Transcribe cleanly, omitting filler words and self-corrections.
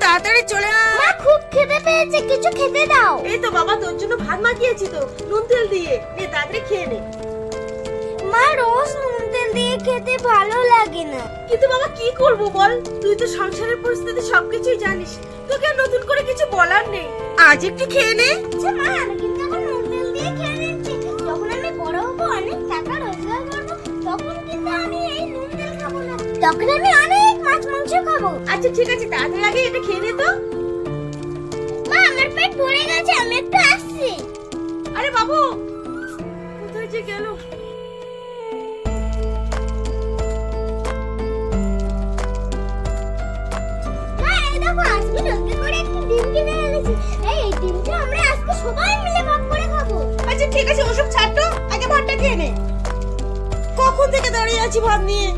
তাড়াতাড়ি চলে আয়। মা খুব খিদে পেয়েছে, কিছু খেতে দাও। এই তো বাবা তোর জন্য ভাত মাখিয়েছি তো, নুন তেল দিয়ে, নে তাড়াতাড়ি খেয়ে নে। মা রোজ নুন তেল দিয়ে খেতে ভালো লাগে না। কিন্তু বাবা কি করব বল, তুই তো সংসারের পরিস্থিতি সবকিছুই জানিস, তোকে আর নতুন করে কিছু বলার নেই। আজ একটু খেয়ে নে। আচ্ছা মা, আমি কিন্তু এখন নুন তেল দিয়ে খেয়ে নিচ্ছি। যখন আমি বড় হবো, অনেক টাকা রোজগার করবো, তখন কিন্তু আমি এই নুন তেল খাবো না। তখন আমি অনেক মাছ মাংস খাবো। আচ্ছা ঠিক আছে, তাড়াতাড়ি আগে এটা খেয়ে নে তো। মা আমার পেট ভরে গেছে, আমি একটু আসছি। আরে বাবু কোথায় যে গেল? মা এই দেখো, আজকে রোজগার করে একটা ডিম কিনে এনেছি। এই ডিমটা আমরা আজকে সবাই মিলে ভাগ করে খাবো। আচ্ছা ঠিক আছে, ওসব ছাড় তো, আগে ভাতটা খেয়ে নে। কখন থেকে দাঁড়িয়ে আছি ভাত নিয়ে।